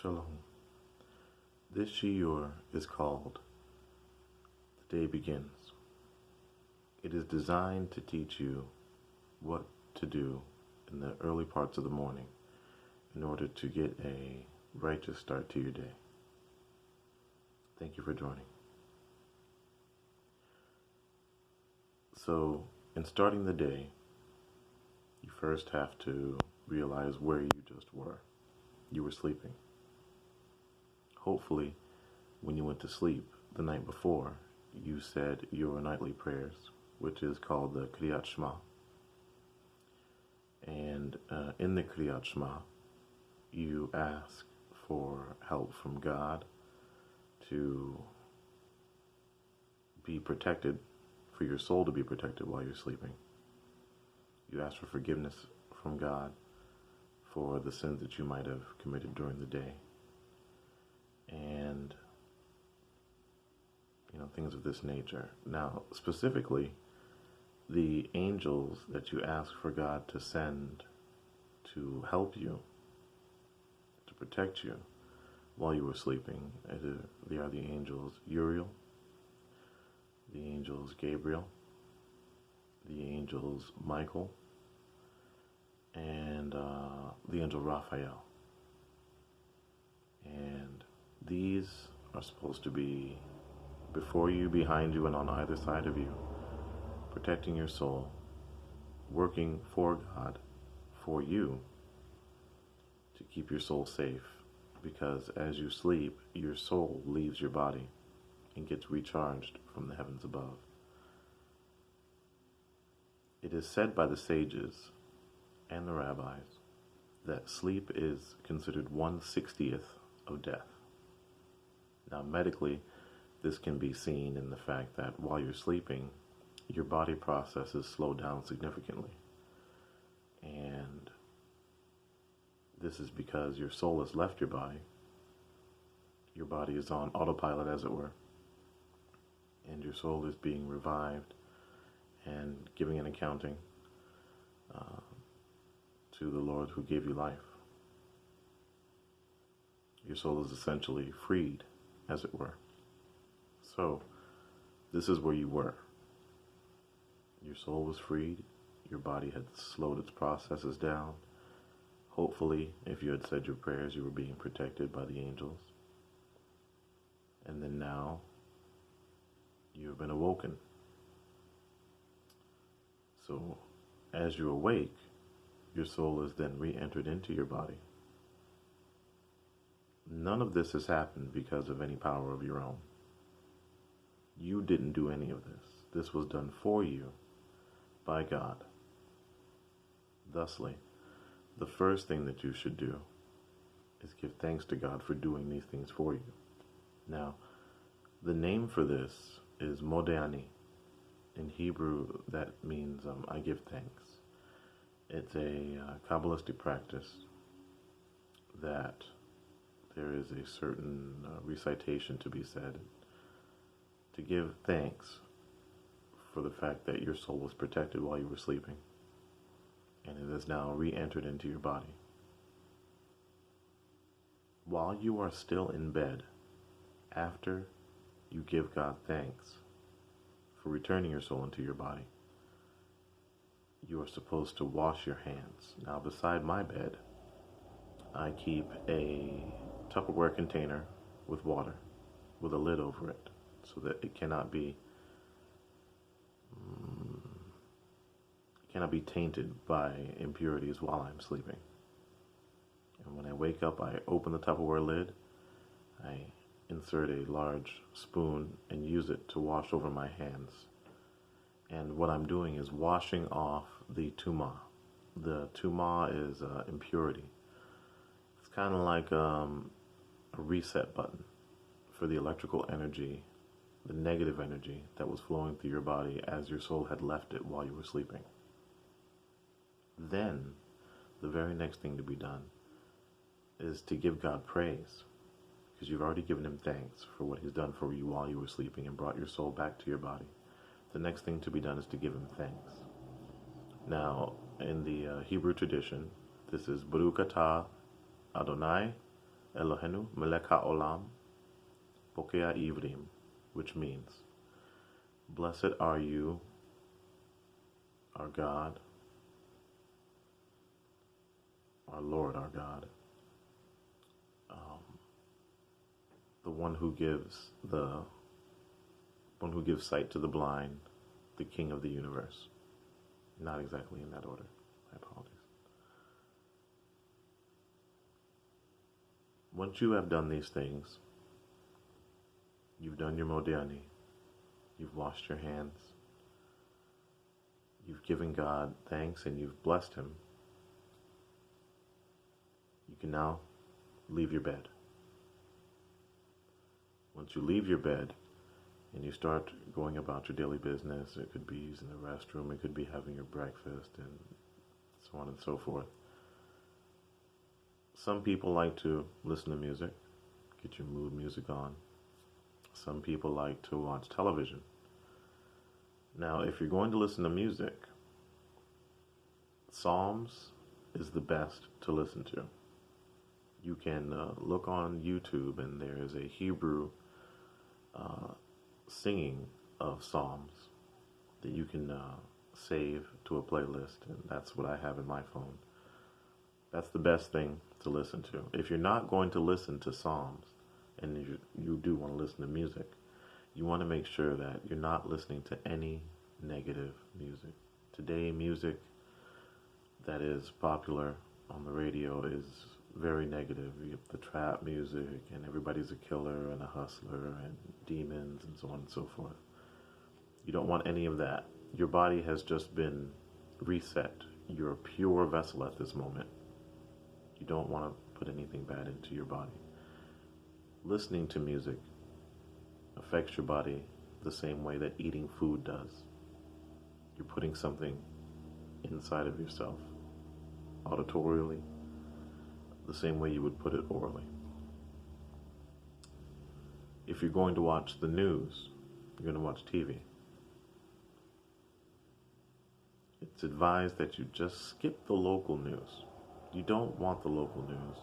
Shalom. This shiur is called The Day Begins. It is designed to teach you what to do in the early parts of the morning in order to get a righteous start to your day. Thank you for joining. So, in starting the day, you first have to realize where you just were. You were sleeping. Hopefully, when you went to sleep the night before, you said your nightly prayers, which is called the Kriyat Shema. And in the Kriyat Shema, you ask for help from God to be protected, for your soul to be protected while you're sleeping. You ask for forgiveness from God for the sins that you might have committed during the day. And, things of this nature. Now, specifically, the angels that you ask for God to send to help you, to protect you while you were sleeping, they are the angels Uriel, the angels Gabriel, the angels Michael, and the angel Raphael. And these are supposed to be before you, behind you, and on either side of you, protecting your soul, working for God, for you, to keep your soul safe. Because as you sleep, your soul leaves your body and gets recharged from the heavens above. It is said by the sages and the rabbis that sleep is considered 1/60th of death. Now, medically, this can be seen in the fact that while you're sleeping, your body processes slow down significantly. And this is because your soul has left your body. Your body is on autopilot, as it were. And your soul is being revived and giving an accounting to the Lord who gave you life. Your soul is essentially freed, as it were. So, this is where you were. Your soul was freed. Your body had slowed its processes down. Hopefully, if you had said your prayers, you were being protected by the angels. And then now, you have been awoken. So, as you awake, your soul is then re-entered into your body. None of this has happened because of any power of your own. You didn't do any of this. This was done for you by God. Thusly, the first thing that you should do is give thanks to God for doing these things for you. Now, the name for this is Modani. In Hebrew, that means I give thanks. It's a Kabbalistic practice that there is a certain recitation to be said to give thanks for the fact that your soul was protected while you were sleeping, and it has now re-entered into your body. While you are still in bed, after you give God thanks for returning your soul into your body, you are supposed to wash your hands. Now, beside my bed, I keep a Tupperware container with water with a lid over it so that it cannot be tainted by impurities while I'm sleeping. And when I wake up, I open the Tupperware lid, I insert a large spoon and use it to wash over my hands. And what I'm doing is washing off the tumah. The tumah is impurity. It's kind of like a reset button for the electrical energy, the negative energy that was flowing through your body as your soul had left it while you were sleeping. Then, the very next thing to be done is to give God praise, because you've already given him thanks for what he's done for you while you were sleeping and brought your soul back to your body. The next thing to be done is to give him thanks. Now, in the Hebrew tradition, this is Baruch atah Adonai Elohenu melech haolam pokea ivrim, which means, blessed are you, our God, our Lord, our God, the one who gives sight to the blind, the King of the universe. Not exactly in that order. My apologies. Once you have done these things, you've done your Modéani, you've washed your hands, you've given God thanks, and you've blessed Him, you can now leave your bed. Once you leave your bed and you start going about your daily business, it could be using the restroom, it could be having your breakfast, and so on and so forth. Some people like to listen to music, get your mood music on. Some people like to watch television. Now, if you're going to listen to music, Psalms is the best to listen to. You can look on YouTube, and there is a Hebrew singing of Psalms that you can save to a playlist, and that's what I have in my phone. That's the best thing to listen to. If you're not going to listen to Psalms, and you do want to listen to music, you want to make sure that you're not listening to any negative music. Today, music that is popular on the radio is very negative. You have the trap music, and everybody's a killer and a hustler and demons and so on and so forth. You don't want any of that. Your body has just been reset. You're a pure vessel at this moment. You don't want to put anything bad into your body. Listening to music affects your body the same way that eating food does. You're putting something inside of yourself, auditorially, the same way you would put it orally. If you're going to watch the news, you're going to watch TV, it's advised that you just skip the local news. You don't want the local news.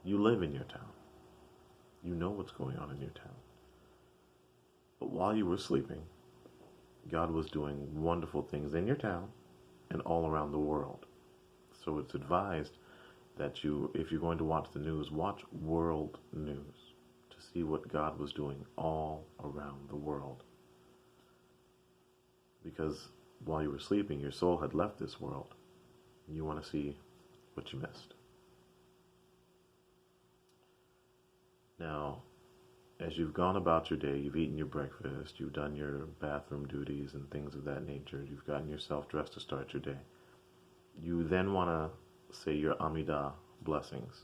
You live in your town. You know what's going on in your town. But while you were sleeping, God was doing wonderful things in your town and all around the world. So it's advised that you, if you're going to watch the news, watch world news to see what God was doing all around the world. Because while you were sleeping, your soul had left this world, and you want to see what you missed. Now, as you've gone about your day, you've eaten your breakfast, you've done your bathroom duties and things of that nature, you've gotten yourself dressed to start your day, you then want to say your Amidah blessings.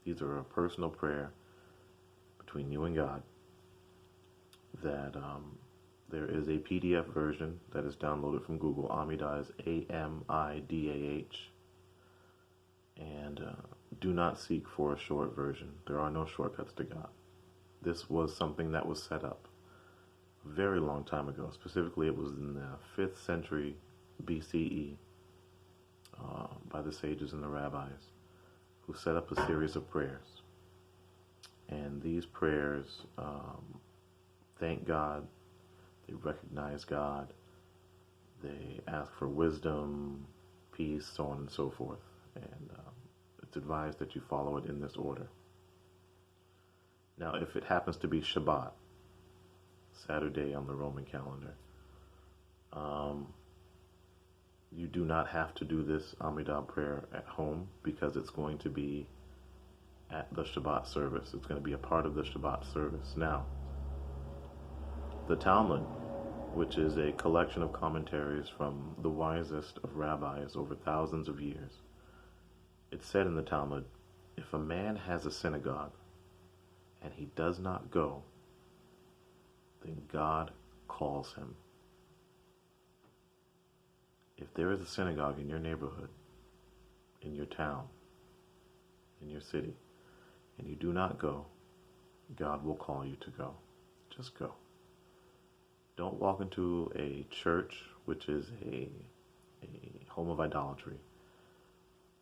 These are a personal prayer between you and God that there is a PDF version that is downloaded from Google. Amidah is Amidah. And do not seek for a short version. There are no shortcuts to God. This was something that was set up a very long time ago. Specifically, it was in the 5th century BCE by the sages and the rabbis who set up a series of prayers. And these prayers thank God, they recognize God, they ask for wisdom, peace, so on and so forth. And it's advised that you follow it in this order. Now, if it happens to be Shabbat, Saturday on the Roman calendar, you do not have to do this Amidah prayer at home because it's going to be at the Shabbat service. It's going to be a part of the Shabbat service. Now, the Talmud, which is a collection of commentaries from the wisest of rabbis over thousands of years, it said in the Talmud, if a man has a synagogue and he does not go, then God calls him. If there is a synagogue in your neighborhood, in your town, in your city, and you do not go, God will call you to go. Just go. Don't walk into a church which is a home of idolatry.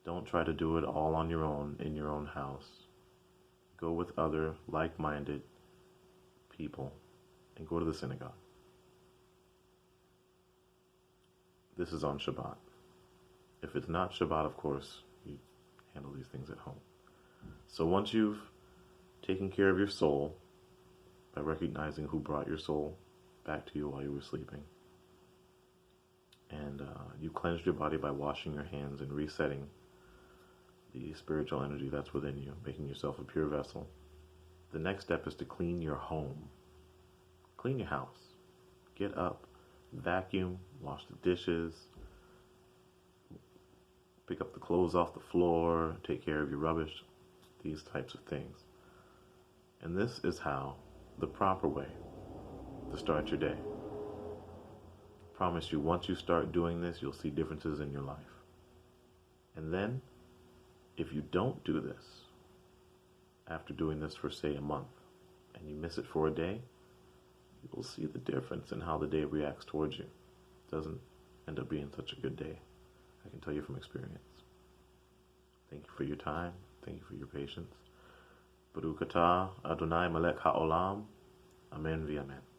Don't try to do it all on your own, in your own house. go with other like-minded people and go to the synagogue. This is on Shabbat. If it's not Shabbat, of course, you handle these things at home. So once you've taken care of your soul by recognizing who brought your soul back to you while you were sleeping, and you cleansed your body by washing your hands and resetting the spiritual energy that's within you, making yourself a pure vessel, the next step is to clean your home. Clean your house. Get up, vacuum, wash the dishes, pick up the clothes off the floor, take care of your rubbish, these types of things. And this is how, the proper way, to start your day. I promise you, once you start doing this, you'll see differences in your life. And then, if you don't do this, after doing this for, say, a month, and you miss it for a day, you will see the difference in how the day reacts towards you. It doesn't end up being such a good day. I can tell you from experience. Thank you for your time. Thank you for your patience. Baruch atah Adonai melech haolam. Amen v'amen.